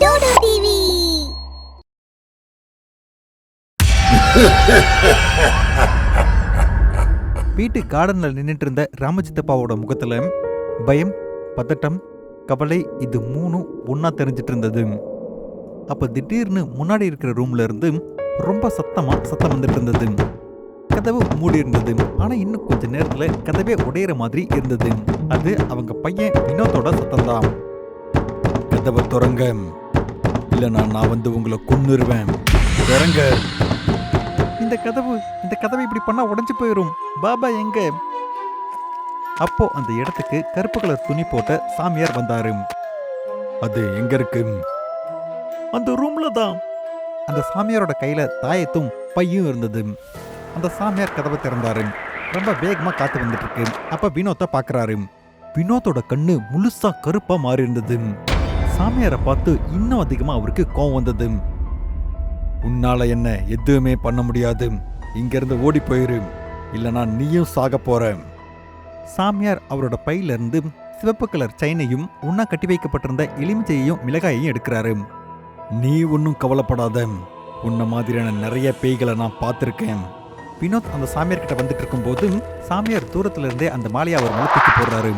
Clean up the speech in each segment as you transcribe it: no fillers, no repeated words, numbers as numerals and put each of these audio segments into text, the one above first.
டோடோ TV. வீட்டு கார்டன்ல நின்னுட்டு இருந்த ராமசித்தப்பாவோட முகத்துல பயம், பதட்டம், கவலை இது மூணும் ஒன்னா தெரிஞ்சிட்டு இருந்தது. அப்ப திடீர்னு முன்னாடி இருக்கிற ரூம்ல இருந்து ரொம்ப சத்தம் வந்துட்டு இருந்தது. கதவு மூடி இருந்தது. ஆனா இன்னும் கொஞ்ச நேரத்துல கதவே உடையிற மாதிரி இருந்தது. அது அவங்க பையன் வினோத்தோட சத்தம்தான். கதவை திறங்க, இல்லைன்னா நான் வந்து உங்களை கொன்னுருவேன். திறங்க. இந்த கதவை இப்படி பண்ணா உடைஞ்சு போயிரும். பாபா எங்க? அப்போ அந்த இடத்துக்கு கருப்பு கலர் துணி போட்ட சாமியார் வந்தாரு. அது எங்க இருக்கு? அந்த ரூம்ல தான். அந்த சாமியாரோட கையில தாயத்தும் பையும் இருந்தது. அந்த சாமியார் கதவை திறந்தாரு. ரொம்ப வேகமா காத்து வந்துட்டு இருக்கு. அப்ப வினோத்தை பாக்குறாரு. வினோத்தோட கண்ணு முழுசா கருப்பா மாறி இருந்தது. சாமியாரை பார்த்து இன்னும் அதிகமா அவருக்கு கோவம் வந்தது. உன்னால என்ன எதுவுமே பண்ண முடியாது. இங்க இருந்து ஓடி போயிரு, இல்லனா நீயும் சாக போற. சாமியார் அவரோட பையில இருந்து சிவப்பு கலர் செயினையும் உன்னா கட்டி வைக்கப்பட்டிருந்த எலுமிச்சையையும் மிளகாயையும் எடுக்கிறாரு. நீ ஒன்னும் கவலைப்படாத, உன்ன மாதிரியான நிறைய பேய்களை நான் பார்த்திருக்கேன். வினோத் அந்த சாமியார் கிட்ட வந்துட்டு இருக்கும் போது சாமியார் தூரத்துல இருந்தே அந்த மாலையை அவர் மேல தூக்கி போடுறாரு.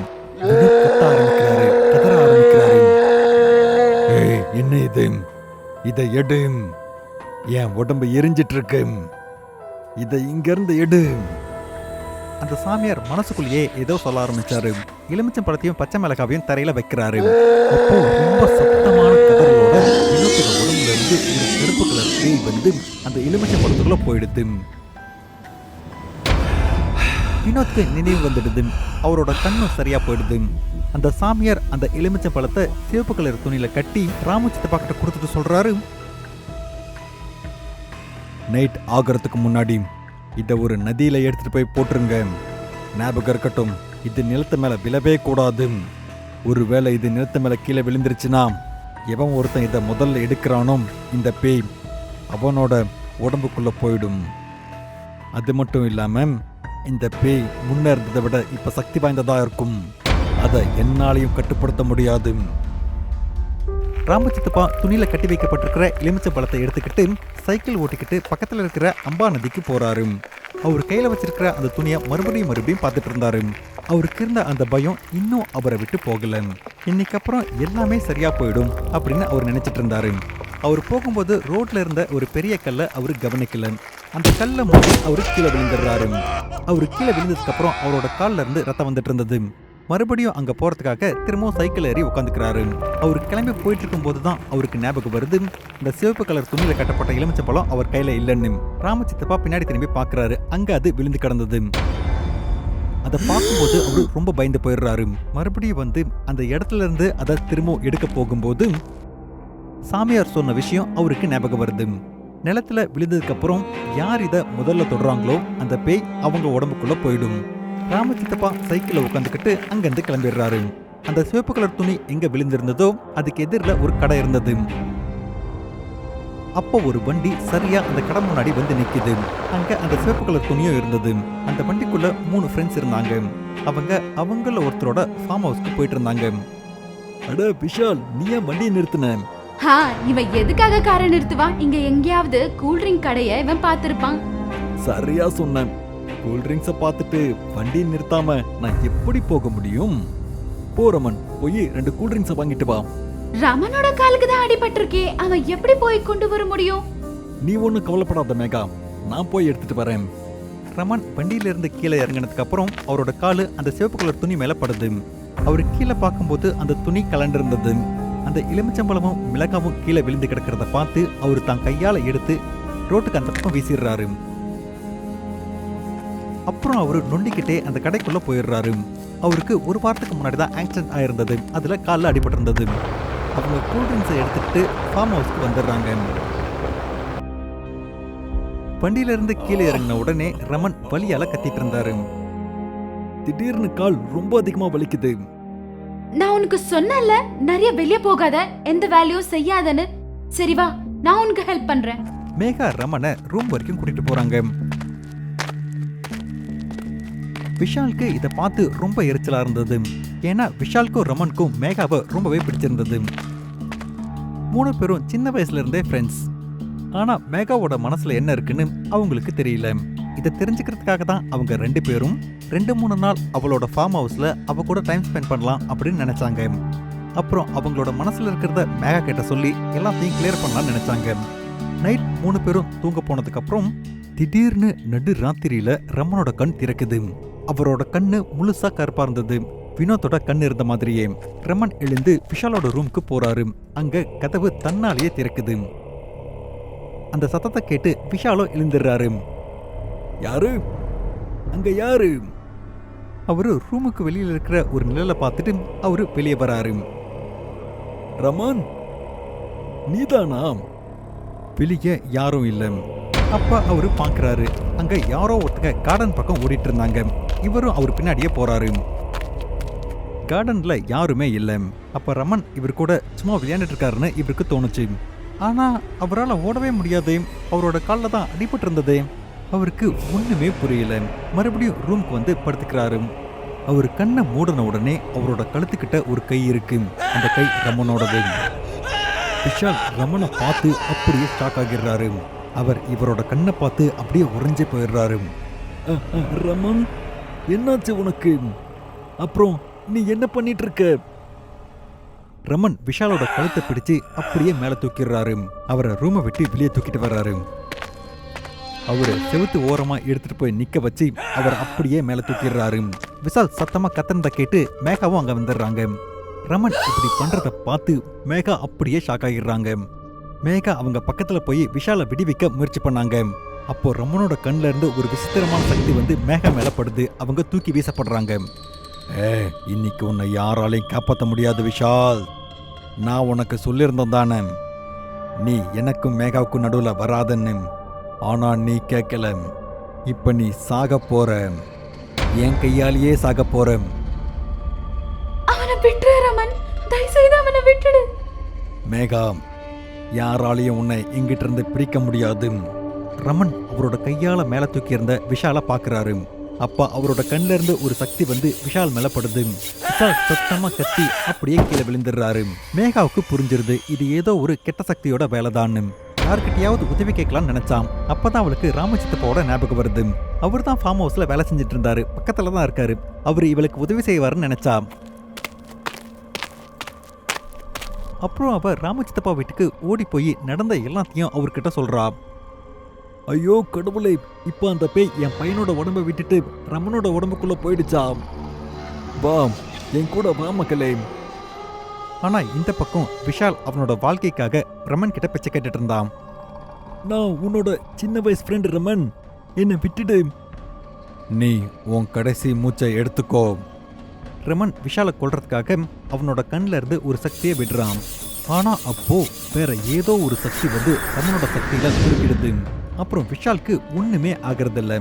வினோத் கத்த ஆரம்பிக்கிறாரு, கதற ஆரம்பிக்கிறாரு. ஏய், என்ன இது? இதை எடு. என் உடம்பு எரிஞ்சிட்டு இருக்கு. இதை இங்க இருந்து எடு. அந்த சாமியார் மனசுக்குள்ளேயே ஏதோ சொல்ல ஆரம்பிச்சாரு. எலுமிச்சம் பழத்தையும் பச்சை மிளகாவையும் தரையில வைக்கிறாரு. அப்போ ரொம்ப சத்தமான கதறலோட வினோத்தோட உடம்புல இருந்து ஒரு கருப்பு கலர் பேய் வந்து அந்த எலுமிச்சம் பழத்துக்குள்ள போயிடுது. வினோத்துக்கு நினைவு வந்துடுது. அவரோட கண்ணும் சரியா போயிடுது. அந்த சாமியார் அந்த எலுமிச்சம் பழத்தை சிவப்பு கலர் துணியில கட்டி ராமசித்தப்பா கிட்ட கொடுத்துட்டு சொல்றாரு, நைட் ஆகிறதுக்கு முன்னாடி இதை ஒரு நதியில எடுத்துட்டு போய் போட்டுருங்க. ஞாபகம் இருக்கட்டும், இது நிலத்து மேல விழவே கூடாது. ஒருவேளை இது நிலத்து மேல கீழே விழுந்துருச்சுன்னா எவன் ஒருத்தன் இதை முதல்ல எடுக்கிறானோ இந்த பேய் அவனோட உடம்புக்குள்ள போயிடும். அது மட்டும் இல்லாம இந்த பேய் முன்ன இருந்ததை விட இப்ப சக்தி வாய்ந்ததா இருக்கும். அதை என்னாலையும் கட்டுப்படுத்த முடியாது. ராமசித்தப்பா துணியில கட்டி வைக்கப்பட்டிருக்கிற எலுமிச்சை பழத்தை எடுத்துக்கிட்டு சைக்கிள் ஓட்டிக்கிட்டு பக்கத்துல இருக்கிற அம்பா நதிக்கு போறாரு. அவர் கையில வச்சிருக்கிற அந்த துணியை மறுபடியும் பார்த்துட்டு இருந்தாரு. அவருக்கு இருந்த அந்த பயம் இன்னும் அவரை விட்டு போகல. இன்னைக்கு அப்புறம் எல்லாமே சரியா போயிடும் அப்படின்னு அவர் நினைச்சிட்டு இருந்தாரு. அவர் போகும்போது ரோட்ல இருந்த ஒரு பெரிய கல்லை அவரு கவனிக்கல. அந்த கல்லை மூடி அவரு கீழே விழுந்துடுறாரு. அவரு கீழே விழுந்ததுக்கு அப்புறம் அவரோட கால்ல இருந்து ரத்தம் வந்துட்டு இருந்தது. மறுபடியும் அங்க போறதுக்காக திரும்பவும் சைக்கிள் ஏறி உட்காந்துக்கிறாரு. அவரு கிளம்பி போயிட்டு இருக்கும் போதுதான் அவருக்கு ஞாபகம் வருது, இந்த சிவப்பு கலர் துணியில கட்டப்பட்ட எலுமிச்சை பழம் அவர் கையில இல்லைன்னு. ராமசித்தப்பா பின்னாடி திரும்பி பாக்குறாரு. அங்க அது விழுந்து கிடந்தது. அதை பார்க்கும்போது அவரு ரொம்ப பயந்து போயிடுறாரு. மறுபடியும் வந்து அந்த இடத்துல இருந்து அதை திரும்ப எடுக்க போகும்போது சாமியார் சொன்ன விஷயம் அவருக்கு ஞாபகம் வருது. நிலத்துல விழுந்ததுக்கு அப்புறம் யார் இதை முதல்ல தொடுறாங்களோ அந்த பேய் அவங்க உடம்புக்குள்ள போயிடும். ராமசித்தப்பா சைக்கிள்ல உட்காந்துக்கிட்டு அங்கிருந்து கிளம்பிடுறாரு. அந்த சிவப்பு கலர் துணி எங்க விழுந்திருந்ததோ அதுக்கு எதிரில் ஒரு கடை இருந்தது. அப்போ ஒரு வண்டி சரியா அந்த கடை முன்னாடி வந்து நிக்குது. அங்க அந்த சிவப்பு கலர் துணியும் இருந்தது. அந்த வண்டிக்குள்ள 3 ஃப்ரெண்ட்ஸ் இருந்தாங்க. அவங்கள ஒருத்தரோட ஃபார்ம் ஹவுஸ்க்கு போயிட்டு இருந்தாங்க. அட விஷால், நீ ஏன் வண்டியை நிறுத்தின? இவன் எதுக்காக காரை நிறுத்துவான்? இங்க எங்கேயாவது கூல்ட்ரிங்க் கடைய இவன் பார்த்திருப்பான். சரியா சொன்னேன். கூல்ட்ரிங்க்ஸை பார்த்துட்டு வண்டியை நிறுத்தாம நான் எப்படி போக முடியும்? போ ரமன், போய் 2 கூல்ட்ரிங்க்ஸை வாங்கிட்டு வா. ரமனோட காலுக்கு தான் அடிபட்டிருக்கே, அவன் எப்படி போய் கொண்டு வர முடியும்? நீ ஒன்னும் கவலைப்படாத மேகா, நான் போய் எடுத்துட்டு வரேன். ரமன் வண்டியில இருந்து கீழே இறங்கினதுக்கு அப்புறம் அவரோட காலு அந்த சிவப்பு கலர் துணி மேல படுது. அவரு கீழே பார்க்கும்போது அந்த துணி கலண்டிருந்தது. அந்த எலுமிச்சம்பழமும் மிளகாவும் கீழே விழுந்து கிடக்கிறத பார்த்து அவரு தான் கையால எடுத்து ரோட்டுக்கு அந்த பக்கம் வீசிடுறாரு. அப்புறம் அவரு நொண்டிக்கிட்டே அந்த கடைக்குள்ள போயிடுறாரு. அவருக்கு ஒரு வாரத்துக்கு முன்னாடி தான் ஆக்சிடென்ட் ஆயிருந்தது. அதுல காலில் அடிபட்டிருந்தது. அவங்க கூல்ட்ரிங்க்ஸை எடுத்துக்கிட்டு ஃபார்ம் ஹவுஸ்க்கு வந்துடுறாங்க. வண்டியில இருந்து கீழே இறங்கின உடனே ரமன் வலியால கத்திட்டு இருந்தாரு. திடீர்னு கால் ரொம்ப அதிகமா வலிக்குது. நான் உனக்கு சொன்னல, நிறைய வெளியே போகாத, எந்த வேலையும் செய்யாதன்னு. சரி வா, நான் உனக்கு ஹெல்ப் பண்றேன். மேகா ரமனை ரூம் வரைக்கும் கூட்டிட்டு போறாங்க. விஷாலுக்கு இதை பார்த்து ரொம்ப எரிச்சலா இருந்தது. ஏன்னா விஷாலுக்கும் ரமனுக்கும் மேகாவை ரொம்பவே பிடிச்சிருந்தது. 3 பேரும் சின்ன வயசுல இருந்தே ஃப்ரெண்ட்ஸ். ஆனா மேகாவோட மனசுல என்ன இருக்குன்னு அவங்களுக்கு தெரியல. இதை தெரிஞ்சுக்கிறதுக்காக தான் அவங்க 2 பேரும் 2-3 நாள் அவளோட ஃபார்ம் ஹவுஸ்ல அவ கூட டைம் ஸ்பெண்ட் பண்ணலாம் அப்படின்னு நினைச்சாங்க. அப்புறம் அவங்களோட மனசுல இருக்கிறத மேகா கிட்ட சொல்லி எல்லாத்தையும் கிளியர் பண்ணலாம்னு நினைச்சாங்க. நைட் 3 பேரும் தூங்க போனதுக்கு அப்புறம் திடீர்னு நடு ராத்திரியில ரமனோட கண் திறக்குது. அவரோட கண்ணு முழுசா கருப்பா இருந்தது. வினோத்தோட கண் இருந்த மாதிரியே. ரமன் எழுந்து விஷாலோட ரூமுக்கு போறாரு. அங்க கதவு தன்னாலேயே திறக்குது. அந்த சத்தத்தை கேட்டு விஷாலோ எழுந்துடுறாரு. யாரு அங்க யாரு? அவரு ரூமுக்கு வெளியில இருக்கிற ஒரு நிழலை பார்த்துட்டு அவரு வெளியே வராரு. ரமன், நீதானா? வெளியே யாரும் இல்ல. அப்ப அவரு பாக்குறாரு, அங்க யாரோ ஒருத்தங்க கார்டன் பக்கம் ஓடிட்டு இருந்தாங்க. இவரும் அவர் பின்னாடியே போறாரு. கார்டன்ல யாருமே இல்ல. அப்ப ரமன் இவர் கூட சும்மா விளையாண்டுட்டு இருக்காருன்னு இவருக்கு தோணுச்சு. ஆனா அவரால் ஓடவே முடியாது. அவரோட காலில் தான் அடிபட்டு இருந்தது. அவருக்கு ஒண்ணுமே புரியல. மறுபடியும் ரூமுக்கு வந்து படுத்துக்கிறாரு. அவர் கண்ணை மூடின உடனே அவரோட கழுத்துக்கிட்ட ஒரு கை இருக்கு. அந்த கை ரமனோடது. விஷால் ரமனை பார்த்து அப்படியே ஷாக் ஆகிடுறாரு. அவர் இவரோட கண்ணை பார்த்து அப்படியே உறைஞ்சே போயிடுறாரு. ரமன், என்னாச்சு உனக்கு? அப்புறம் நீ என்ன பண்ணிட்டு இருக்க? ரமன் விஷாலோட கழுத்தை பிடிச்சு அப்படியே மேல தூக்கிடுறாரு. அவரை ரூமை விட்டு வெளியே தூக்கிட்டு வர்றாரு. அவரு செவுத்து ஓரமா எடுத்துட்டு போய் நிக்க வச்சு அவர் அப்படியே மேல தூக்கிடுறாரு. விஷால் சத்தமா கத்தனதை கேட்டு மேகாவும் அங்க வந்துடுறாங்க. ரமன் இப்படி பண்றத பார்த்து மேகா அப்படியே ஷாக் ஆகிடுறாங்க. மேகா அவங்க பக்கத்துல போய் விஷாலை விடுவிக்க முயற்சி பண்ணாங்க. அப்போ ரமனோட கண்ல இருந்து ஒரு விசித்திரமான சக்தி வந்து மேகா மேல படுது. அவங்க தூக்கி வீசப்படுறாங்க. இன்னைக்கு உன்னை யாராலையும் காப்பாற்ற முடியாது விஷால். நான் உனக்கு சொல்லியிருந்தேன் தானே, நீ எனக்கும் மேகாவுக்கும் நடுவில் வராதன்னு. ஆனா நீ கேட்கல. இப்ப நீ சாக போற. என் கையாலேயே சாக போற. அவனை விட்டுரு ரமன், தயவு செய்து அவனை விட்டுடு. மேகா, யாராலையும் உன்னை இங்கிட்ட இருந்து பிரிக்க முடியாது. ரமன் அவரோட கையால மேல தூக்கி இருந்த விஷால பாக்குறாரு. அப்ப அவரோட கண்ல இருந்து ஒரு சக்தி வந்து விஷால் மேல படுது. விஷால் சத்தமா கத்தி அப்படியே கீழே விழுந்துடுறாரு. மேகாவுக்கு புரிஞ்சிருது இது ஏதோ ஒரு கெட்ட சக்தியோட வேலைதான்னு. யார்கிட்டயாவது உதவி கேட்கலாம்னு நினைச்சான். அப்பதான் அவளுக்கு ராமசித்தப்பாவோட ஞாபகம் வருது. அவர் தான் ஃபார்ம் ஹவுஸ்ல வேலை செஞ்சுட்டு இருந்தாரு. பக்கத்துல தான் இருக்காரு. அவர் இவளுக்கு உதவி செய்வாருன்னு நினைச்சா. அப்புறம் அவ ராமசித்தப்பா வீட்டுக்கு ஓடி போய் நடந்த எல்லாத்தையும் அவர்கிட்ட சொல்றா. ஐயோ கடவுளே, இப்ப அந்த பேய் என் பையனோட உடம்பை விட்டுட்டு ரமனோட உடம்புக்குள்ள போயிடுச்சா. வா என் கூட வா மக்களே. ஆனா இந்த பக்கம் விஷால் அவனோட வாழ்க்கைக்காக ரமன் கிட்ட பிச்சை கேட்டுட்டு இருந்தான். நான் உன்னோட சின்ன வயசு ஃப்ரெண்ட் ரமன், என்னை விட்டுடு. நீ உன் கடைசி மூச்சை எடுத்துக்கோ. ரமன் விஷாலை கொல்றதுக்காக அவனோட கண்ல இருந்து ஒரு சக்தியை விடுறான். ஆனா அப்போ வேற ஏதோ ஒரு சக்தி வந்து ரமனோட சக்தியில குறுக்கிடுது. அப்புறம் விஷாலுக்கு ஒண்ணுமே ஆகிறதில்ல.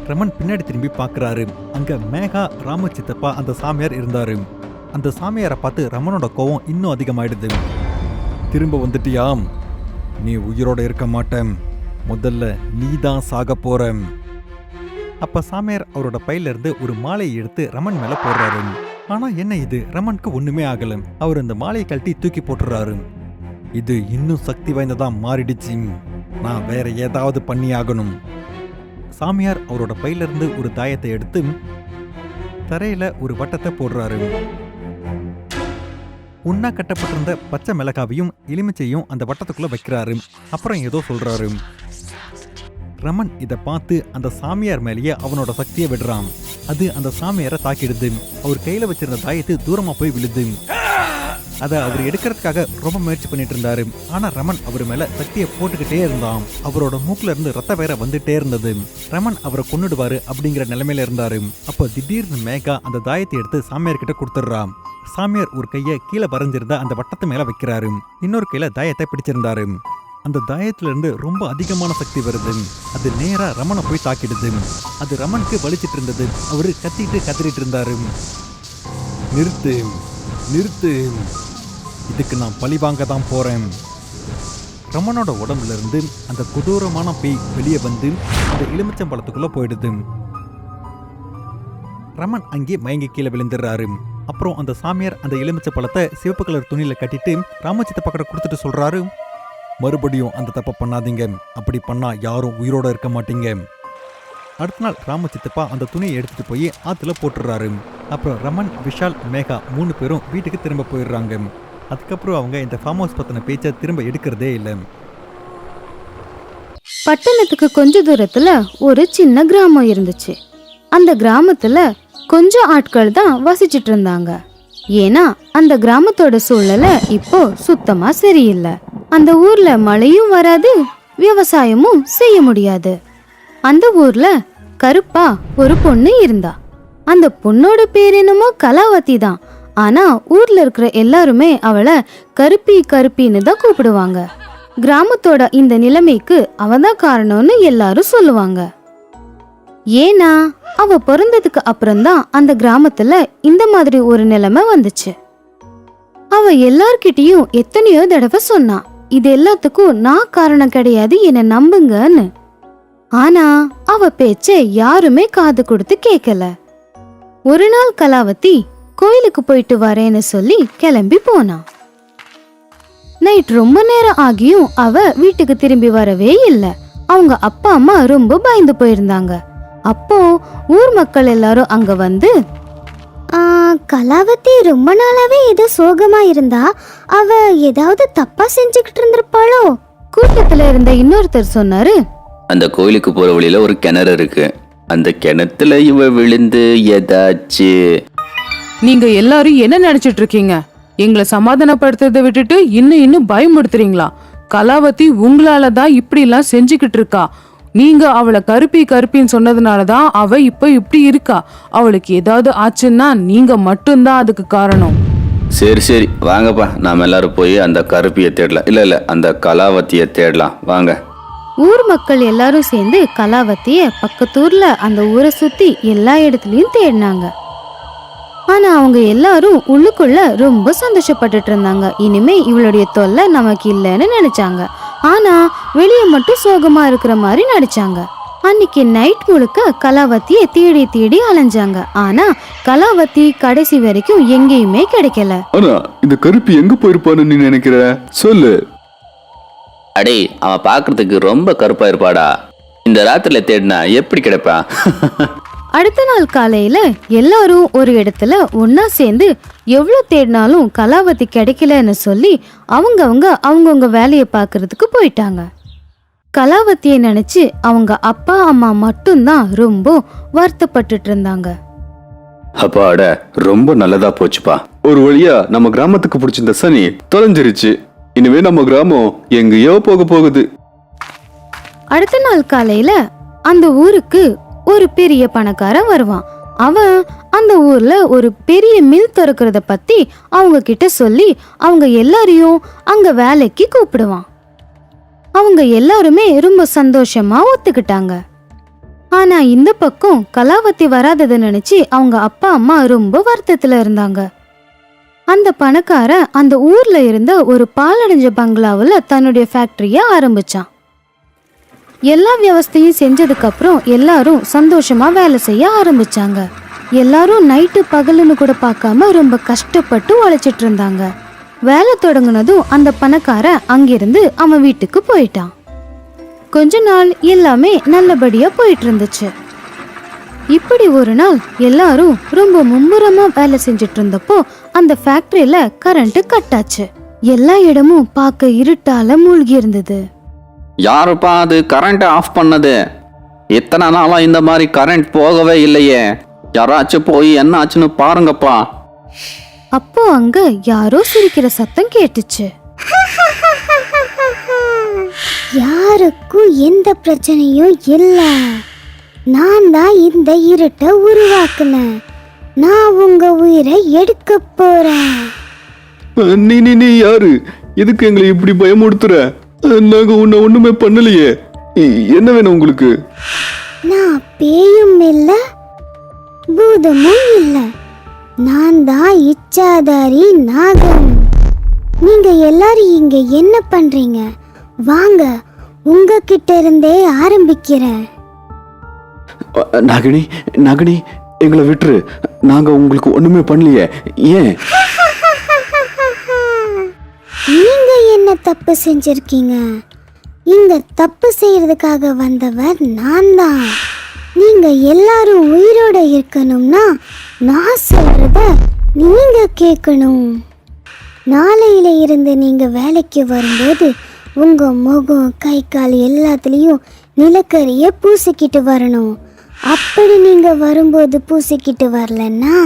ரமன் பின்னாடி திரும்பி பாக்குறாரு. அங்க மேகா, ராமசித்தப்பா, அந்த சாமியார் இருந்தாரு. அந்த சாமியாரை பார்த்து ரமனோட கோவம் இன்னும் அதிகமாயிடுது. திரும்ப வந்துட்டியாம்? நீ உயிரோட இருக்க மாட்டேன். முதல்ல நீ தான் சாக போற. அப்ப சாமியார் அவரோட பையில இருந்து ஒரு மாலையை எடுத்து ரமன் மேல போடுறாரு. ஆனா என்ன இது, ரமனுக்கு ஒண்ணுமே ஆகல. அவர் அந்த மாலையை கழட்டி தூக்கி போட்டுறாரு. இது இன்னும் சக்தி வாய்ந்ததா மாறிடுச்சு. நான் வேற ஏதாவது பண்ணி ஆகணும். சாமியார் அவரோட பையில இருந்து ஒரு தாயத்தை எடுத்து தரையில ஒரு வட்டத்தை போடுறாரு. உண்ணா கட்டப்பட்டிருந்த பச்சை மிளகாவையும் எலுமிச்சையும் அந்த வட்டத்துக்குள்ள வைக்கிறாரு. அப்புறம் ஏதோ சொல்றாரு. ரமன் இதை பார்த்து அந்த சாமியார் மேலேயே அவனோட சக்தியை விடுறான். அது அந்த சாமியாரை தாக்கிடுது. அவர் கையில வச்சிருந்த தாயத்து தூரமா போய் விழுது. அதை அவர் எடுக்கிறதுக்காக ரொம்ப முயற்சி பண்ணிட்டு இருந்தாரு. ஆனா ரமன் அவர் மேல சக்தியை போட்டுக்கிட்டே இருந்தான். அவரோட மூக்குல இருந்து ரத்த வேற வந்துட்டே இருந்தது. ரமன் அவரை கொன்னுடுவாரு அப்படிங்கிற நிலைமையில இருந்தாரு. அப்ப திடீர்னு மேகா அந்த தாயத்தை எடுத்து சாமியார் கிட்ட கொடுத்துடுறான். சாமியார் ஒரு கையை கீழே வரைஞ்சிருந்த அந்த வட்டத்து மேல வைக்கிறாரு. இன்னொரு கையில தாயத்தை பிடிச்சிருந்தாரு. அந்த தாயத்துல இருந்து ரொம்ப அதிகமான சக்தி வருது. அது நேரா ரமனை போய் தாக்கிடுது. அது ரமனுக்கு வலிச்சிட்டு இருந்தது. அவரு கத்திட்டு கத்திரிட்டு இருந்தாரு. நிறுத்து, நிறுத்து, இதுக்கு நான் பழி வாங்க தான் போறேன். ரமனோட உடம்புல இருந்து அந்த கொடூரமான பேய் வெளியே வந்து அந்த எலுமிச்சம்பழத்துக்குள்ள போயிடுது. ரமன் அங்கே மயங்கி கீழே விழுந்துடுறாரு. அப்புறம் அந்த சாமியார் அந்த எலுமிச்சை பழத்தை சிவப்பு கலர் துணியில கட்டிட்டு ராமசித்தப்பா கிட்ட கொடுத்துட்டு சொல்றாரு, மறுபடியும் அந்த தப்பை பண்ணாதீங்க, அப்படி பண்ணா யாரும் உயிரோட இருக்க மாட்டீங்க. அடுத்த நாள் ராமசித்தப்பா அந்த துணியை எடுத்துட்டு போய் ஆத்துல போட்டுடுறாரு. அப்புறம் ரமன், விஷால், மேகா 3 பேரும் வீட்டுக்கு திரும்ப போயிடுறாங்க. அதுக்கப்புறம் அவங்க இந்த ஃபார்ம் ஹவுஸ் பத்தின பேச்சை திரும்ப எடுக்கிறதே இல்லை. பட்டணத்துக்கு கொஞ்ச தூரத்துல ஒரு சின்ன கிராமம் இருந்துச்சு. அந்த கிராமத்துல கொஞ்சம் ஆட்கள் தான் வசிச்சிட்டு இருந்தாங்க. ஏன்னா அந்த கிராமத்தோட சூழ்நிலை இப்போ சுத்தமா சரியில்லை. அந்த ஊர்ல மழையும் வராது, விவசாயமும் செய்ய முடியாது. அந்த ஊர்ல கருப்பா ஒரு பொண்ணு இருந்தா. அந்த பொண்ணோட பேர் என்னமோ கலாவதி தான். ஆனா ஊர்ல இருக்கிற எல்லாருமே அவளை கருப்பி கருப்பின்னு தான் கூப்பிடுவாங்க. கிராமத்தோட இந்த நிலைமைக்கு அவதான் காரணம்னு எல்லாரும் சொல்லுவாங்க. ஏன்னா அவ பிறந்ததுக்கு அப்புறம்தான் அந்த கிராமத்துல இந்த மாதிரி ஒரு நிலைமை வந்துச்சு. அவ எல்லார்கிட்டயும் எத்தனையோ தடவை சொன்னா, இது எல்லாத்துக்கும் நான் காரணம் கிடையாது, என்ன நம்புங்கன்னு. ஆனா அவ பேச்ச யாருமே காது கொடுத்து கேட்கல. ஒரு நாள் கலாவதி கோயிலுக்கு போயிட்டு வரேன்னு சொல்லி கிளம்பி போனா. நைட் ரொம்ப நேரம் ஆகியும் அவ வீட்டுக்கு திரும்பி வரவே இல்லை. அவங்க அப்பா அம்மா ரொம்ப பயந்து போயிருந்தாங்க. அப்போ ஊர் மக்கள் எல்லாரும் அங்க வந்து, கலாவதி ரொம்ப நாளாவே ஏதோ சோகமா இருந்தா, அவ ஏதாவது தப்பா செஞ்சுக்கிட்டு இருந்திருப்பாளோ? கூட்டத்துல இருந்த இன்னொருத்தர் சொன்னாரு, அந்த கோயிலுக்கு போற வழியில ஒரு கிணறு இருக்கு, அந்த கிணத்துல இவ விழுந்து ஏதாச்சு. நீங்க எல்லாரும் என்ன நினைச்சிட்டு இருக்கீங்க? எங்களை சமாதானப்படுத்துறதை விட்டுட்டு இன்னும் பயமுடுத்துறீங்களா? கலாவதி உங்களால தான் இப்படி எல்லாம் செஞ்சுக்கிட்டு இருக்கா. நீங்க அவளை கருப்பின்னு சொன்னதுனாலதான் அவ இப்ப இப்படி இருக்கா. அவளுக்கு ஏதாவது ஆச்சுன்னா நீங்க மட்டும்தான் அதுக்கு காரணம். சரி வாங்கப்பா, நாம எல்லாரும் போய் அந்த கருப்பியை தேடலாம். இல்ல அந்த கலாவதியை தேடலாம் வாங்க. ஊர் மக்கள் எல்லாரும் சேர்ந்து கலாவதிய பக்கத்தூர்ல அந்த ஊரை சுத்தி எல்லா இடத்துலயும் தேடினாங்க. ஆனா அவங்க எல்லாரும் உள்ளுக்குள்ள ரொம்ப சந்தோஷப்பட்டுட்டு இருந்தாங்க. இனிமே இவளுடைய தொல்லை நமக்கு இல்லைன்னு நினைச்சாங்க. ஆனா வெளியே மட்டும் சோகமா இருக்கிற மாதிரி நடிச்சாங்க. அன்னைக்கு நைட் முழுக்க கலாவதியை தேடி அலைஞ்சாங்க. ஆனா கலாவதி கடைசி வரைக்கும் எங்கேயுமே கிடைக்கல. ஆனா இந்த கருப்பி எங்க போயிருப்பான்னு நீ நினைக்கிற? சொல்லு. அடே, அவன் பாக்குறதுக்கு ரொம்ப கருப்பா இருப்பாடா. இந்த ராத்திரில தேடினா எப்படி கிடைப்பா? அடுத்த நாள் காலையில எல்லாரும் ஒரு இடத்துல ஒன்னா சேர்ந்து எவ்வளவு தேடினாலும் கலாவதி கிடைக்கலன்னு சொல்லி அவங்கவுங்க வேலையை பார்க்கறதுக்கு போயிட்டாங்க. கலாவதியை நினைச்சு அவங்க அப்பா அம்மா மட்டும்தான் ரொம்ப வருத்தப்பட்டுட்டு இருந்தாங்க. அப்பாட, ரொம்ப நல்லதா போச்சுப்பா. ஒரு வழியா நம்ம கிராமத்துக்கு பிடிச்சிருந்த சனி தொலைஞ்சிருச்சு. இனிமே நம்ம கிராமம் எங்கேயோ போக போகுது. அடுத்த நாள் காலையில அந்த ஊருக்கு ஒரு பெரிய பணக்காரன் வருவான். அவன் அந்த ஊர்ல ஒரு பெரிய மில் திறக்கிறத பத்தி அவங்க கிட்ட சொல்லி அவங்க எல்லாரையும் அங்க வேலைக்கு கூப்பிடுவான். அவங்க எல்லாருமே ரொம்ப சந்தோஷமா ஒத்துக்கிட்டாங்க. ஆனா இந்த பக்கம் கலாவதி வராததை நினைச்சு அவங்க அப்பா அம்மா ரொம்ப வருத்தத்துல இருந்தாங்க. அந்த பணக்காரன் அந்த ஊர்ல இருந்த ஒரு பாலடைஞ்ச பங்களாவுல தன்னுடைய ஃபேக்டரிய ஆரம்பிச்சான். எல்லா வியவஸ்தையும் செஞ்சதுக்கு அப்புறம் எல்லாரும் சந்தோஷமா வேலை செய்ய ஆரம்பிச்சாங்க. எல்லாரும் நைட்டு பகலுன்னு கூட பார்க்காம ரொம்ப கஷ்டப்பட்டு உழைச்சிட்டு இருந்தாங்க. வேலை தொடங்குனதும் அந்த பணக்காரன் அங்கிருந்து அவன் வீட்டுக்கு போயிட்டான். கொஞ்ச நாள் எல்லாமே நல்லபடியா போயிட்டு இருந்துச்சு. இப்படி ஒரு நாள் எல்லாரும் ரொம்ப மும்முரமா வேலை செஞ்சுட்டு இருந்தப்போ அந்த ஃபேக்டரியில கரண்ட் கட் ஆச்சு. எல்லா இடமும் பார்க்க இருட்டால மூழ்கி இருந்தது. யாருப்பா அது கரண்ட் ஆஃப் பண்ணது? இத்தனை நாளா இந்த மாதிரி கரண்ட் போகவே இல்லையே. யாராச்சும் போய் என்ன ஆச்சுன்னு பாருங்கப்பா. அப்போ அங்க யாரோ சிரிக்கிற சத்தம் கேட்டுச்சு. யாருக்கும் எந்த பிரச்சனையும் இல்ல, நான் தான் இந்த இருட்டை உருவாக்குனேன். நான் உங்க உயிரை எடுக்க போறேன். நீ யாரு? எதுக்கு எங்களை இப்படி பயமுடுத்துற? நாங்க உன்னை ஒண்ணுமே பண்ணலையே. என்ன வேணும் உங்களுக்கு? நான் பேயும் இல்ல, பூதமும் இல்ல, நான் தான் இச்சாதாரி நாகம். நீங்க எல்லாரும் இங்க என்ன பண்றீங்க? வாங்க, உங்ககிட்ட இருந்தே ஆரம்பிக்கிறேன். நகினி எங்களை விட்டுரு. நாங்க உங்களுக்கு ஒண்ணுமே பண்ணலையே, ஏன்? நீங்க என்ன தப்பு செஞ்சிருக்கீங்க? இங்க தப்பு செய்யறதுக்காக வந்தவர் நான் தான். நீங்க எல்லாரும் உயிரோட இருக்கணும்னா நான் சொல்றத நீங்க கேட்கணும். நாளையில இருந்து நீங்க வேலைக்கு வரும்போது உங்க முகம், கை, கால் எல்லாத்துலேயும் நிலக்கரிய பூசிக்கிட்டு வரணும். அப்படி நீங்க வரும்போது பூசிக்கிட்டு வரலன்னா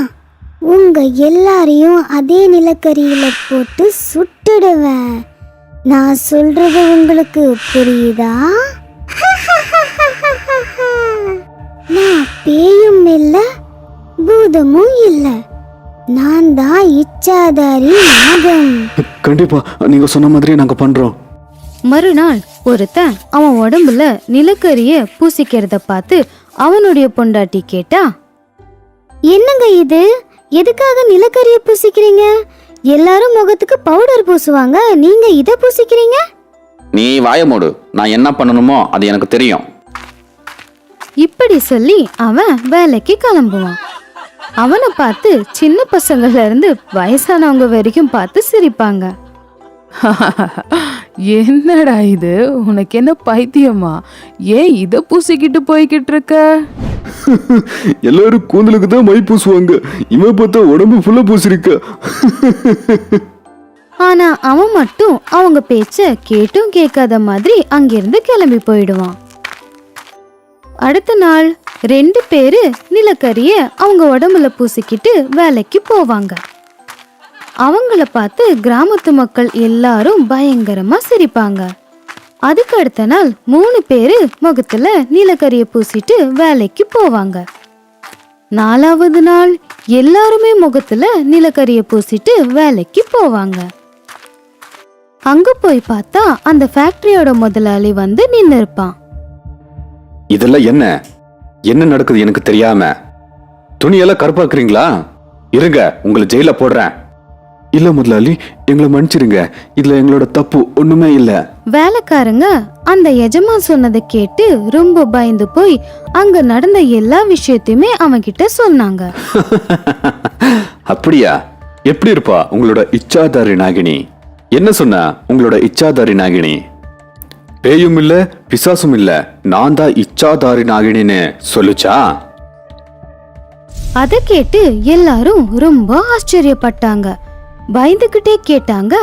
உங்க எல்லாரையும் அதே நிலக்கரியில போட்டு சுட்டுடுவேன். நான் சொல்றது உங்களுக்கு புரியுதா? நான் பேயும் இல்ல, பூதமும் இல்ல. நான் தான் இச்சாதாரி நாகம். கண்டிப்பா நீங்க சொன்ன மாதிரி நாங்க பண்றோம். மறுநாள் ஒருத்தன் அவன் உடம்புல நிலக்கரிய பூசிக்கிறத பார்த்து அவனுடைய பொண்டாட்டி கேட்டா, என்னங்க இது? எதுக்காக நிலக்கரிய பூசிக்கிறீங்க? எல்லாரும் முகத்துக்கு பவுடர் பூசுவாங்க, நீங்க இத பூசிக்கிறீங்க? நீ வாய மூடு, நான் என்ன பண்ணணுமோ அது எனக்கு தெரியும். இப்படி சொல்லி அவன் வேலைக்கு கிளம்புவான். அவனை பார்த்து சின்ன பசங்கள்ல இருந்து வயசானவங்க வரைக்கும் பார்த்து சிரிப்பாங்க. என்னடா இது, உனக்கு என்ன பைத்தியமா? ஏன் இத பூசிக்கிட்டு போய்கிட்டு இருக்க? எல்லாரும் கூந்தலுக்கு தான் மை பூசுவாங்க, இவன் பார்த்தா உடம்பு ஃபுல்லா பூசிருக்க. ஆனா அவன் மட்டும் அவங்க பேச்ச கேட்டும் கேட்காத மாதிரி அங்கிருந்து கிளம்பி போயிடுவான். அடுத்த நாள் 2 பேரு நிலக்கரிய அவங்க உடம்புல பூசிக்கிட்டு வேலைக்கு போவாங்க. அவங்கள பார்த்து கிராமத்து மக்கள் எல்லாரும் பயங்கரமா சிரிப்பாங்க. அதுக்கு அடுத்த நாள் 3 பேரு முகத்துல நிலக்கரிய பூசிட்டு வேலைக்கு போவாங்க. 4வது நாள் எல்லாருமே முகத்துல நிலக்கரிய பூசிட்டு வேலைக்கு போவாங்க. அங்க போய் பார்த்தா அந்த ஃபேக்டரியோட முதலாளி வந்து நின்னு இருப்பான். இதெல்லாம் என்ன என்ன நடக்குது எனக்கு தெரியாம? துணியெல்லாம் கருப்பாக்குறீங்களா? இருங்க, உங்களை ஜெயில போடுறேன். இல்ல முதலாளி, எங்களை மன்னிச்சிருங்க, இதுல எங்களோட தப்பு ஒண்ணுமே இல்ல. வேலைக்காரங்க அந்த எஜமான் சொன்னதை கேட்டு ரொம்ப பயந்து போய் அங்க நடந்த எல்லா விஷயத்தையுமே அவன்கிட்ட சொன்னாங்க. அப்படியா? எப்படி இருப்பா உங்களோட இச்சாதாரி நாகினி? என்ன சொன்னா உங்களோட இச்சாதாரி நாகினி? பேயும் இல்ல, பிசாசும் இல்ல, நான் தான் இச்சாதாரி நாகினின்னு சொல்லுச்சா? அதை கேட்டு எல்லாரும் ரொம்ப ஆச்சரியப்பட்டாங்க. பயந்துகிட்டே கேட்டாங்க,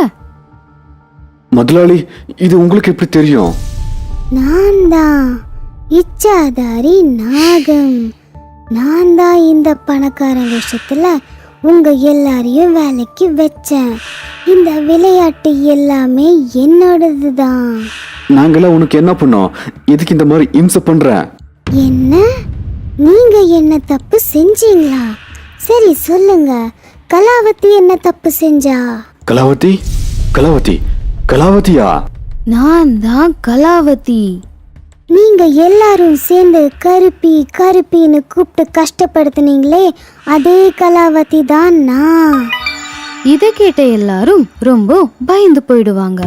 முதலாளி இது உங்களுக்கு எப்படி தெரியும்? நான் தான் இச்சாதாரி நாகம். நான் தான் இந்த பணக்காரன் விஷயத்துல உங்க எல்லாரையும் வேலைக்கு வச்சேன். இந்த விளையாட்டு எல்லாமே என்னோடது தான். நாங்கெல்லாம் உனக்கு என்ன பண்ணோம்? எதுக்கு இந்த மாதிரி இம்சை பண்ற? என்ன? நீங்க என்ன தப்பு செஞ்சீங்களா? சரி சொல்லுங்க, கலாவதி என்ன தப்பு செஞ்சா? கலாவதி? கலாவதி? கலாவதியா? நான் தான் கலாவதி. நீங்க எல்லாரும் சேர்ந்து கருப்பி கருப்பின்னு கூப்பிட்டு கஷ்டப்படுத்துனீங்களே, அதே கலாவதி தான் நான். இதை கேட்ட எல்லாரும் ரொம்ப பயந்து போயிடுவாங்க.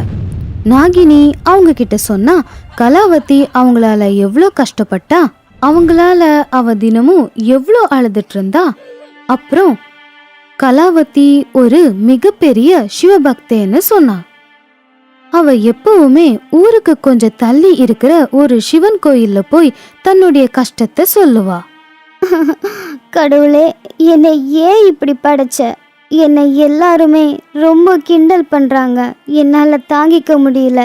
நாகினி அவங்க கிட்ட சொன்னா கலாவதி அவங்களால எவ்வளோ கஷ்டப்பட்டா, அவங்களால அவ தினமும் எவ்வளோ அழுதுட்டு இருந்தா. அப்புறம் கலாவதி ஒரு மிகப்பெரிய சிவபக்தேன்னு சொன்னா. அவ எப்பவுமே ஊருக்கு கொஞ்சம் தள்ளி இருக்கிற ஒரு சிவன் கோயில்ல போய் தன்னுடைய கஷ்டத்தை சொல்லுவா. கடவுளே, என்னை ஏன் இப்படி படைச்ச? என்னை எல்லாருமே ரொம்ப கிண்டல் பண்றாங்க, என்னால தாங்கிக்க முடியல.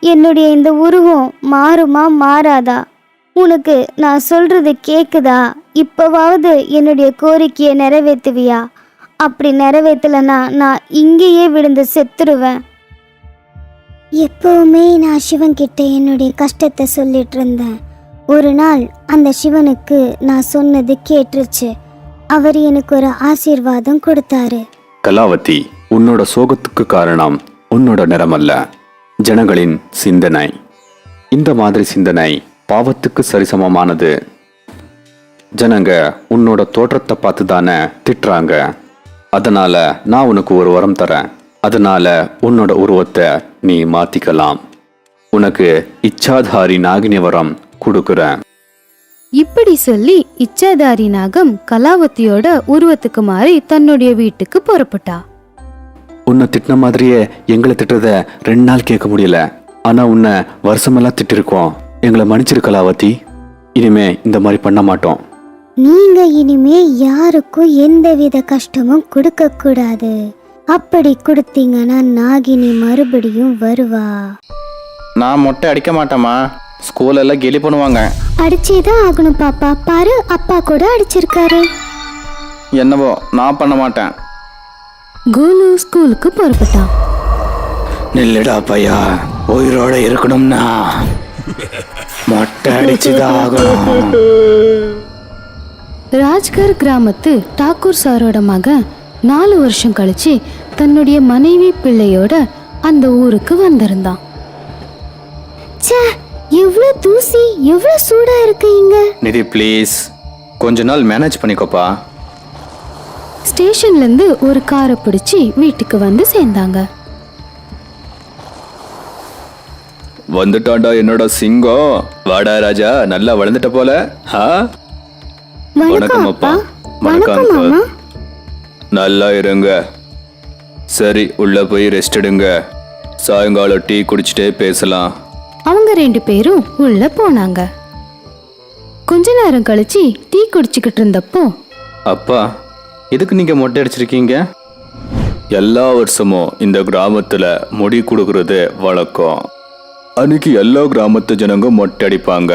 என்னுடைய இந்த உருவம் மாறுமா மாறாதா? உனக்கு நான் சொல்றது கேக்குதா? இப்பவாவது என்னுடைய கோரிக்கையை நிறைவேற்றுவியா? அப்படி நிறைவேற்றலனா நான் இங்கேயே விழுந்து செத்துருவேன். எப்பவுமே நான் சிவன் கிட்ட என்னுடைய கஷ்டத்தை சொல்லிட்டு இருந்தேன். ஒரு நாள் அந்த சிவனுக்கு நான் சொன்னது கேட்டுருச்சு. அவர் எனக்கு ஒரு ஆசீர்வாதம் கொடுத்தாரு. கலாவதி, உன்னோட சோகத்துக்கு காரணம் உன்னோட நிறமல்ல, ஜனங்களின் சிந்தனை. இந்த மாதிரி சிந்தனை பாவத்துக்கு சரிசமமானது. ஜனங்க உன்னோட தோற்றத்தை பார்த்து தானே திட்டுறாங்க. அதனால நான் உனக்கு ஒரு வரம் தரேன். அதனால உன்னோட உருவத்தை நீ மாத்திக்கலாம். உனக்கு இச்சாதாரி நாகினி வரம் கொடுக்குறேன். இப்படி சொல்லி இச்சாதாரி நாகம் கலாவதியோட உருவத்துக்கு மாறி தன்னுடைய வீட்டுக்கு புறப்பட்டா. உன்னை திட்டின மாதிரியே எங்களை திட்டுறத 2 நாள் கேட்க முடியல. ஆனா உன்னை வருஷமெல்லாம் திட்டிருக்கோம். எங்களை மன்னிச்சிரு கலாவதி. இனிமே இந்த மாதிரி பண்ண மாட்டோம். நீங்க இனிமே யாருக்கும் எந்தவித கஷ்டமும் கொடுக்க கூடாது. அப்படி கொடுத்தீங்கன்னா நாகினி மறுபடியும் வருவா. நான் மொட்டை அடிக்க மாட்டேம்மா. ஸ்கூல்ல எல்லாம் கேலி பண்ணுவாங்க. அடிச்சேதான் ஆகணும் பாப்பா. பாரு, அப்பா கூட அடிச்சிருக்காரு. என்னவோ நான் பண்ண மாட்டேன். கோலு ஸ்கூலுக்கு புறப்பட்டான். நில்லுடா பையா, உயிரோட இருக்கணும்னா மொட்டை அடிச்சுதான் ஆகணும். ராஜ்கர் கிராமத்து டாக்கூர் சாரோட மகன் 4 வருஷம் கழிச்சு தன்னுடைய மனைவி பிள்ளையோட அந்த ஊருக்கு வந்திருந்தான். ச்சே, எவ்வளவு தூசி, எவ்வளவு சூடா இருக்கு இங்க. நிதி ப்ளீஸ் கொஞ்ச நாள் மேனேஜ் பண்ணிக்கோப்பா. ஸ்டேஷன்ல இருந்து ஒரு காரை பிடிச்சி வீட்டுக்கு வந்து சேர்ந்தாங்க. வந்துட்டான்டா என்னோட சிங்கம். வாடா ராஜா, நல்லா வளர்ந்துட்ட போல. வணக்கம் அப்பா. வணக்கம் மாமா. நல்லா இருங்க. சரி, உள்ள போய் ரெஸ்ட் எடுங்க. சாயங்காலம் டீ குடிச்சிட்டே பேசலாம். அவங்க 2 பேரும் உள்ள போனாங்க. கொஞ்ச நேரம் கழிச்சு டீ குடிச்சுக்கிட்டு இருந்தப்போ, அப்பா, எதுக்கு நீங்க மொட்டை அடிச்சிருக்கீங்க? எல்லா வருஷமும் இந்த கிராமத்துல முடி கொடுக்கறது வழக்கம். அன்னைக்கு எல்லா கிராமத்து ஜனங்க மொட்டை அடிப்பாங்க.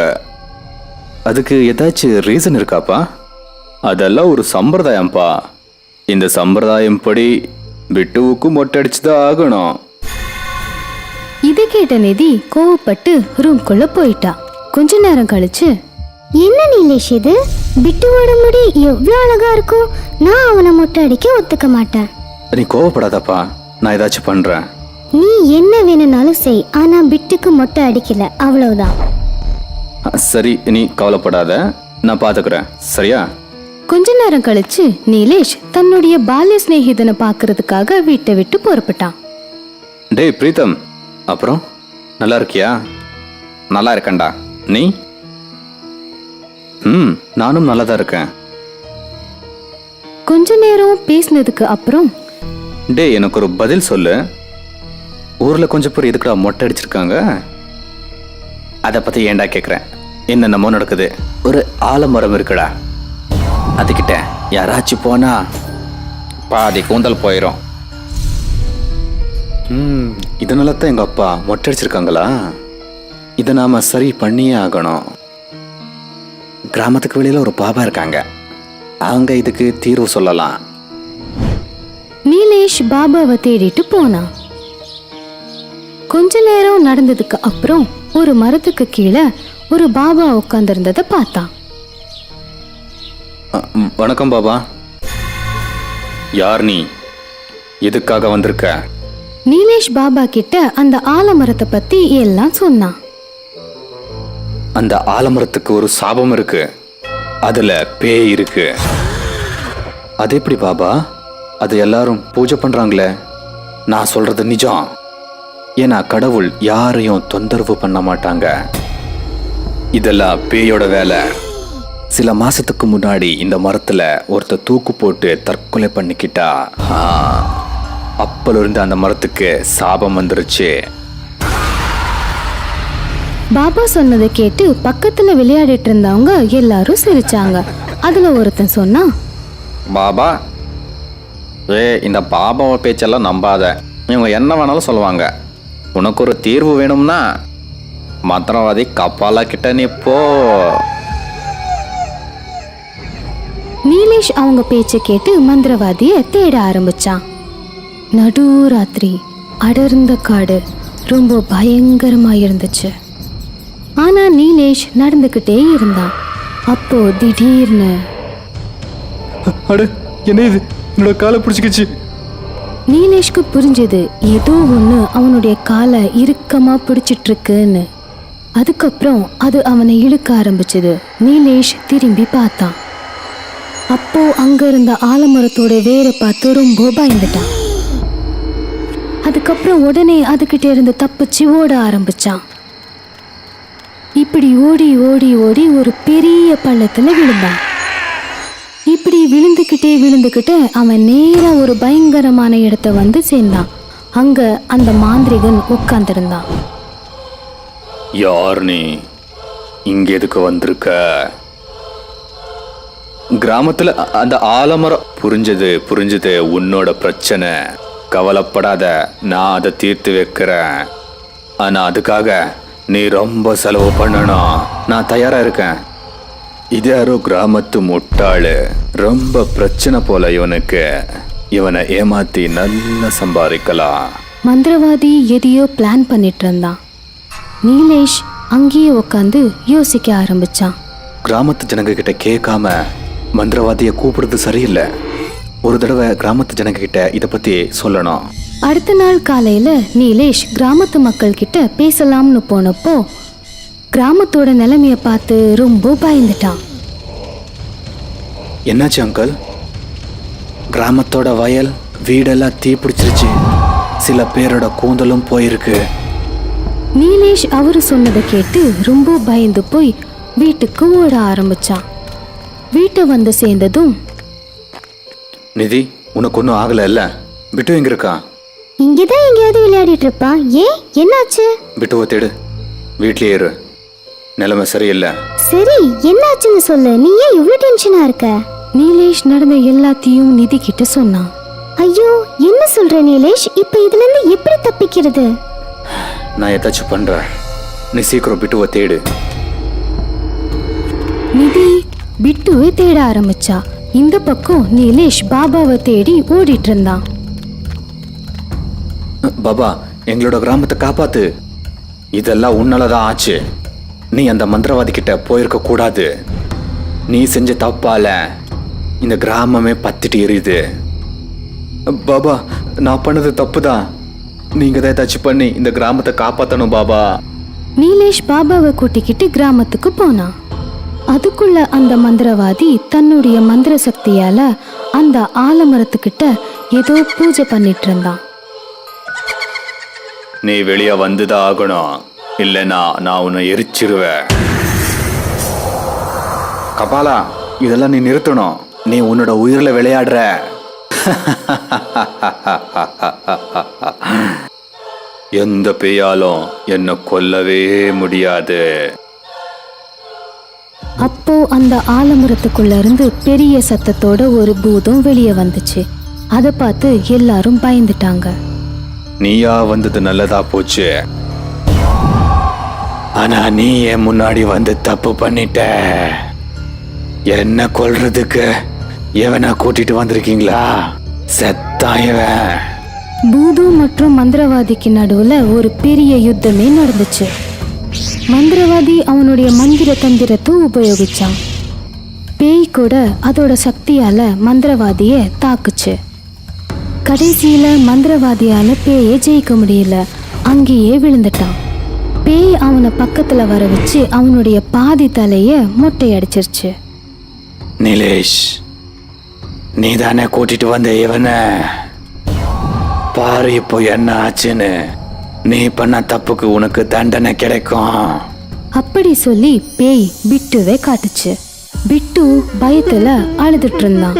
அதுக்கு ஏதாச்சும் ரீசன் இருக்காப்பா? அதெல்லாம் ஒரு சம்பிரதாயம்ப்பா. இந்த சம்பிரதாயம் படி பிட்டுவுக்கு மொட்டை அடிச்சுதான் ஆகணும். இதை கேட்ட நிதி கோவப்பட்டு ரூம்குள்ள போயிட்டா. கொஞ்ச நேரம் கழிச்சு, என்ன நீலேஷ் இது? பிட்டுவோட முடி எவ்வளவு அழகா இருக்கும். நான் அவனை மொட்டை அடிக்க ஒத்துக்க மாட்டேன். நீ கோவப்படாதப்பா, நான் ஏதாச்சும் பண்றேன். நீ என்ன வேணும்னாலும் செய், ஆனா பிட்டுக்கு மொட்டை அடிக்கல, அவ்வளவுதான். சரி, நீ கவலைப்படாத, நான் பாத்துக்கிறேன். சரியா? கொஞ்ச நேரம் கழிச்சு நீலேஷ் தன்னுடைய பால்ய சிநேகிதனை பார்க்கறதுக்காக வீட்டை விட்டு புறப்பட்டான். டேய் பிரீத்தம், அப்புறம் நல்லா இருக்கியா? நல்லா இருக்கேன்டா. நீ? நானும் நல்லா தான் இருக்கேன். கொஞ்ச நேரம் பேசினதுக்கு அப்புறம், டேய் எனக்கு ஒரு பதில் சொல்லு. ஊர்ல கொஞ்சம் பேர் எதுக்குடா மொட்டை அடிச்சிருக்காங்க? அதை பத்தி ஏன்டா கேட்குறேன். என்னென்னமோ நடக்குது. ஒரு ஆலமரம் இருக்குடா, அதுக்கிட்ட யாராச்சும் போனா பாதி கூந்தல் போயிடும். இதனால தான் எங்க அப்பா மொட்டை அடிச்சிருக்காங்களா? இதை நாம சரி பண்ணியே ஆகணும். கிராமத்துக்கு வெளியில ஒரு பாபா இருக்காங்க, அவங்க இதுக்கு தீர்வு சொல்லலாம். நீலேஷ் பாபாவை தேடிட்டு போனான். கொஞ்ச நேரம் நடந்ததுக்கு அப்புறம் ஒரு மரத்துக்கு கீழே ஒரு பாபா உட்கார்ந்திருந்ததை பார்த்தான். வணக்கம் பாபா. யார் நீ? எதுக்காக வந்திருக்க? நீலேஷ் பாபா கிட்ட அந்த ஆலமரத்தை பத்தி எல்லாம் சொன்னான். அந்த ஆலமரத்துக்கு ஒரு சாபம் இருக்கு, அதுல பேய் இருக்கு. அது எப்படி பாபா? அது எல்லாரும் பூஜை பண்றாங்களே. நான் சொல்றது நிஜம். ஏன்னா கடவுள் யாரையும் தொந்தரவு பண்ண மாட்டாங்க. இதெல்லாம் பேயோட வேலை. சில மாசத்துக்கு முன்னாடி இந்த மரத்துல ஒருத்தர் தூக்கு போட்டு தற்கொலை பண்ணிக்கிட்டா. அப்பல இருந்து அந்த மரத்துக்கு சாபம் வந்துருச்சு. பாபா சொன்னதை கேட்டு பக்கத்துல விளையாடிட்டு இருந்தவங்க எல்லாரும் சிரிச்சாங்க. அதுல ஒருத்தன் சொன்னான், பாபா, இந்த பாபாவை பேச்செல்லாம் நம்பாத. இவங்க என்ன வேணாலும் சொல்லுவாங்க. உனக்கு ஒரு தீர்வு வேணும்னா மந்திரவாதி கப்பாலா கிட்ட நீ போ. நீலேஷ் அவங்க பேச்சை கேட்டு மந்திரவாதிய தேட ஆரம்பிச்சான். நடு ராத்திரி, அடர்ந்த காடு, ரொம்ப பயங்கரமா இருந்துச்சு. ஆனா நீலேஷ் நடந்துகிட்டே இருந்தான். அப்போ திடீர்னு, அட என்ன இது, என்னோட காலை பிடிச்சிக்கிச்சு. நீலேஷ்க்கு புரிஞ்சது ஏதோ ஒண்ணு அவனுடைய காலை இறுக்கமா பிடிச்சிட்டு இருக்குன்னு. அதுக்கப்புறம் அது அவனை இழுக்க ஆரம்பிச்சது. நீலேஷ் திரும்பி பார்த்தான். அப்போ அங்க இருந்த ஆலமரத்தோட வேரை பார்த்து ரொம்ப பயந்துட்டான். அதுக்கப்புறம் உடனே அதுகிட்ட இருந்து தப்பிச்சு ஓட ஆரம்பிச்சான். இப்படி ஓடி ஓடி ஓடி ஒரு பெரிய பள்ளத்துல விழுந்தான். இப்படி விழுந்துக்கிட்டே அவன் நேரா ஒரு பயங்கரமான இடத்த வந்து சேர்ந்தான். அங்க அந்த மாந்திரிகன் உட்கார்ந்திருந்தான். யார் நீ? இங்க எதுக்கு வந்திருக்க? கிராமத்துல அந்த ஆலமரம். புரிஞ்சது உன்னோட பிரச்சனை. கவலைப்படாத, நான் அதை தீர்த்து வைக்கிறேன். ஆனா அதுக்காக நீ ரொம்ப செலவு பண்ணணும். நான் தயாரா இருக்கேன். இது யாரோ கிராமத்து முட்டாளு, ரொம்ப பிரச்சனை போல இவனுக்கு. இவனை ஏமாத்தி நல்லா சம்பாதிக்கலாம். மந்திரவாதி எதையோ பிளான் பண்ணிட்டு இருந்தான். நீலேஷ் அங்கேயே உட்காந்து யோசிக்க ஆரம்பிச்சான். கிராமத்து ஜனங்க கிட்ட கேட்காம மந்திரவாதியை கூப்பிடுறது சரியில்லை. ஒரு தடவை கிராமத்து ஜனங்க கிட்ட இதை பத்தி சொல்லணும். அடுத்த நாள் காலையில நீலேஷ் கிராமத்து மக்கள் கிட்ட பேசலாம்னு போனப்போ கிராமத்தோட நிலைமைய பார்த்து ரொம்ப பயந்துட்டான். என்னாச்சு அங்கிள்? கிராமத்தோட வயல் வீடெல்லாம் தீ பிடிச்சிருச்சு. சில பேரோட கூந்தலும் போயிருக்கு. நீலேஷ் அவரு சொன்னதை கேட்டு ரொம்ப பயந்து போய் வீட்டுக்கு ஓட ஆரம்பிச்சான். வீட்டை வந்து சேர்ந்ததும், நிதி, உனக்கு ஒன்றும் ஆகல இல்ல? பிட்டு எங்க இருக்கான்? இங்கதான் எங்கேயாவது விளையாடிட்டு இருப்பான். ஏன், என்னாச்சு? பிட்டுவை தேடு, வீட்லயே இரு. நிலைமை சரியில்லை. சரி, என்னாச்சுன்னு சொல்லு. நீ ஏன் இவ்வளவு டென்ஷனா இருக்க? நீலேஷ் நடந்த எல்லாத்தையும் நிதி கிட்ட சொன்னான். ஐயோ, என்ன சொல்ற நீலேஷ்? இப்ப இதுல இருந்து எப்படி தப்பிக்கிறது? நான் ஏதாச்சும் பண்றேன். நீ சீக்கிரம் பிட்டுவை தேடு. நிதி பிட்டுவை தேட ஆரம்பிச்சா. இந்த பக்கம் நீலேஷ் பாபாவை தேடி ஓடிட்டு இருந்தான். பாபா, எங்களோட கிராமத்தை காப்பாத்து. இதெல்லாம் உன்னாலதான் ஆச்சு. நீ அந்த மந்திரவாதி கிட்ட போயிருக்க கூடாது. நீ செஞ்ச தப்பால இந்த கிராமமே பத்திட்டு எரியுது. பாபா, நான் பண்ணது தப்பு தான். நீங்க தான் ஏதாச்சும் பண்ணி இந்த கிராமத்தை காப்பாத்தணும் பாபா. நீலேஷ் பாபாவை கூட்டிக்கிட்டு கிராமத்துக்கு போனான். அதுக்குள்ள அந்த மந்திரவாதி தன்னுடைய மந்திர சக்தியால அந்த ஆலமரத்துக்கிட்ட ஏதோ பூஜை பண்ணிட்டு இருந்தான். நீ வெளியே வந்துதான் ஆகணும், இல்லைன்னா நான் உன்னை எரிச்சிருவேன். கபாலா, இதெல்லாம் நீ நிறுத்தணும். நீ உன்னோட உயிரில் விளையாடுற. எந்த பேயாலும் என்னை கொல்லவே முடியாது. அப்போ அந்த ஆலமரத்துக்குள்ள இருந்து பெரிய சத்தத்தோட ஒரு பூதம் வெளியே வந்துச்சு. அதை பார்த்து எல்லாரும் பயந்துட்டாங்க. நீயா வந்தது நல்லதா போச்சு. ஆனா நீ என் முன்னாடி வந்து தப்பு பண்ணிட்ட. என்ன கொல்றதுக்கு எவனா கூட்டிட்டு வந்திருக்கீங்களா? செத்தாயவன். பூது மற்றும் மந்திரவாதிக்கு நடுவுல ஒரு பெரிய யுத்தமே நடந்துச்சு. மந்திரவாதி அவனுடைய மந்திர தந்திரத்தை உபயோகிச்சான். பேய் கூட அதோட சக்தியால மந்திரவாதிய தாக்குச்சு. கடைசியில மந்திரவாதியால பேயை ஜெயிக்க முடியல. அங்கேயே விழுந்துட்டான். பேய் அவனை பக்கத்துல வர வச்சு அவனுடைய பாதி தலைய மொட்டை அடிச்சிருச்சு. நிலேஷ், நீ தானே கூட்டிட்டு வந்த இவனை? பாரு இப்போ என்ன ஆச்சுன்னு. நீ பண்ண தப்புக்கு உனக்கு தண்டனை கிடைக்கும். அப்படி சொல்லி பேய் பிட்டுவை காட்டுச்சு. பிட்டு பயத்துல அழுதுட்டு இருந்தான்.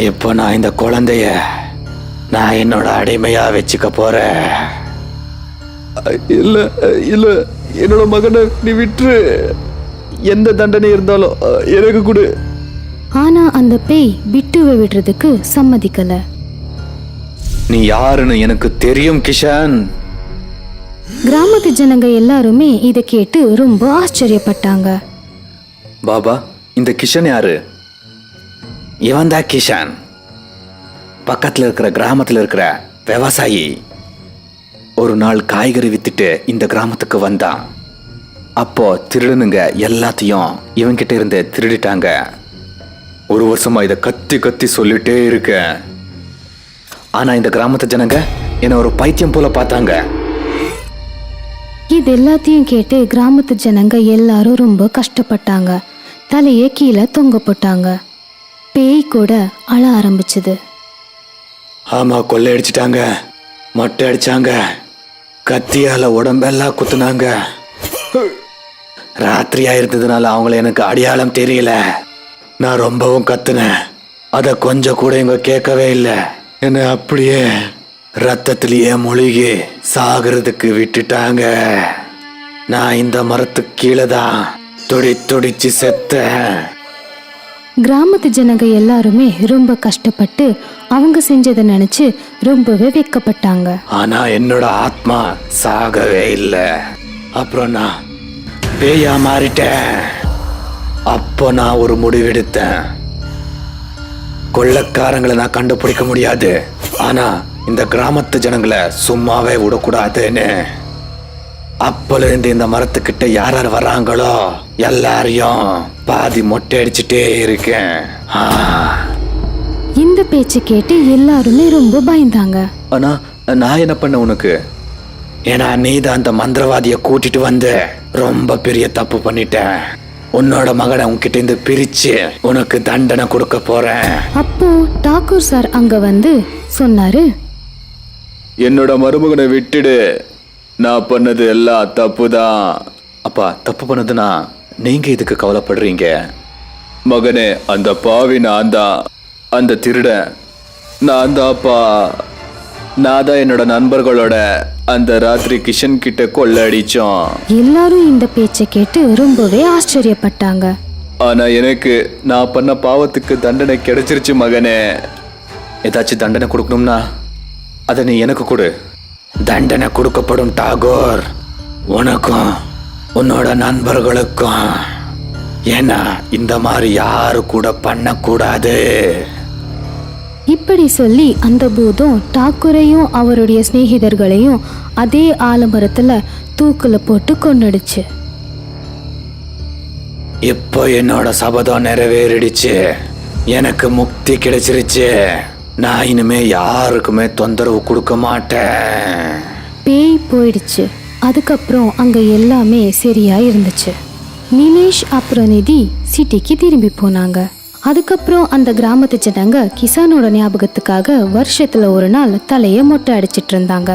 இப்போ நான் இந்த குழந்தைய நான் என்னோட அடிமையா வச்சுக்க போறேன். இல்ல இல்ல, என்னோட மகனை நீ விட்டுரு. எந்த தண்டனை இருந்தாலும் எனக்கு கொடு. ஆனா அந்த பேய் பிட்டுவை விடுறதுக்கு சம்மதிக்கல. நீ யாருன்னு எனக்கு தெரியும் கிஷன். கிராமத்து ஜனங்க எல்லாருமே இதை கேட்டு ரொம்ப ஆச்சரியப்பட்டாங்க. பாபா, இந்த கிஷன் யாரு? இவன் தான் கிஷன். பக்கத்துல இருக்கிற கிராமத்துல இருக்கிற விவசாயி. ஒரு நாள் காய்கறி வித்துட்டு இந்த கிராமத்துக்கு வந்தான். அப்போ திருடனுங்க எல்லாத்தையும் இவன்கிட்ட இருந்து திருடிட்டாங்க. ஒரு வருஷமா இதை கத்தி கத்தி சொல்லிட்டே இருக்கேன். ஆனா இந்த கிராமத்து ஜனங்க என்ன ஒரு பைத்தியம் போல பார்த்தாங்க. இது எல்லாத்தையும் கேட்டு கிராமத்து ஜனங்க எல்லாரும் ரொம்ப கஷ்டப்பட்டாங்க. தலையை கீழே தொங்க போட்டாங்க. பேய் கூட அழ ஆரம்பிச்சது. ஆமா, கொள்ளையடிச்சிட்டாங்க, மொட்டை அடிச்சாங்க, கத்தியால உடம்பெல்லாம் குத்துனாங்க. ராத்திரியா இருந்ததுனால அவங்கள எனக்கு அடையாளம் தெரியல. நான் ரொம்பவும் கத்துனேன். அத கொஞ்சம் கூட இவங்க கேட்கவே இல்லை. என்ன அப்படியே ரத்தத்திலேயே மூழ்கி சாகிறதுக்கு விட்டுட்டாங்க. நான் இந்த மரத்துக்கு கீழே தான் துடிச்சு செத்தேன். கிராமத்து ஜனங்க எல்லாருமே ரொம்ப கஷ்டப்பட்டு அவங்க செஞ்சதை நினைச்சு ரொம்பவே வெட்கப்பட்டாங்க. ஆனா என்னோட ஆத்மா சாகவே இல்லை. அப்புறம் நான் பேயா மாறிட்டேன். அப்போ நான் ஒரு முடிவெடுத்தேன். கொள்ளைக்காரங்களை நான் கண்டுபிடிக்க முடியாது, ஆனா இந்த கிராமத்து ஜனங்களை சும்மாவே விடக்கூடாதுன்னு. அப்பல இருந்து இந்த மரத்துக்கிட்ட யார் யார் வர்றாங்களோ எல்லாரையும் பாதி மொட்டை அடிச்சுட்டே இருக்கேன். இந்த பேச்சு கேட்டு எல்லாருமே ரொம்ப பயந்தாங்க. ஆனா நான் என்ன பண்ண உனக்கு? ஏன்னா நீ தான் அந்த மந்திரவாதிய கூட்டிட்டு வந்து ரொம்ப பெரிய தப்பு பண்ணிட்டேன். உன்னோட மகனை உன்கிட்ட இருந்து பிரிச்சு உனக்கு தண்டனை கொடுக்க போறேன். அப்போ டாக்கூர் சார் அங்க வந்து சொன்னாரு, என்னோட மருமகனை விட்டுடு. நான் பண்ணது எல்லாம் தப்பு தான். அப்பா, தப்பு பண்ணதுன்னா நீங்க இதுக்கு கவலைப்படுறீங்க? மகனே, அந்த பாவி நான் தான். அந்த திருடன் நான் தான்ப்பா. நான் தான் என்னோட நண்பர்களோட அந்த ராத்திரி கிஷன் கிட்ட கொள்ளடிச்சோம். எல்லாரும் இந்த பேச்சை கேட்டு ரொம்பவே ஆச்சரியப்பட்டாங்க. ஆனா எனக்கு நான் பண்ண பாவத்துக்கு தண்டனை கிடைச்சிருச்சு மகனே. ஏதாச்சும் தண்டனை கொடுக்கணும்னா அதை நீ எனக்கு கொடு. தண்டனை கொடுக்கப்படும் டாகோர், உனக்கும் உன்னோட நண்பர்களுக்கும். ஏன்னா இந்த மாதிரி யாரு கூட பண்ணக்கூடாது. இப்படி சொல்லி அந்த பூதம் டாக்கூரையும் அவருடைய சிநேகிதர்களையும் அதே ஆலமரத்துல தூக்குல போட்டு கொன்னுடுச்சு. இப்போ என்னோட சபதம் நிறைவேறிடுச்சு. எனக்கு முக்தி கிடைச்சிருச்சு. நான் இனிமே யாருக்குமே தொந்தரவு கொடுக்க மாட்டேன். பேய் போயிடுச்சு. அதுக்கப்புறம் அங்க எல்லாமே சரியா இருந்துச்சு. நிலேஷ் அப்புறம் நிதி சிட்டிக்கு திரும்பி போனாங்க. அதுக்கப்புறம் அந்த கிராமத்து ஜனங்க கிசானோட ஞாபகத்துக்காக வருஷத்துல ஒரு நாள் தலைய மொட்டை அடிச்சிட்டு இருந்தாங்க.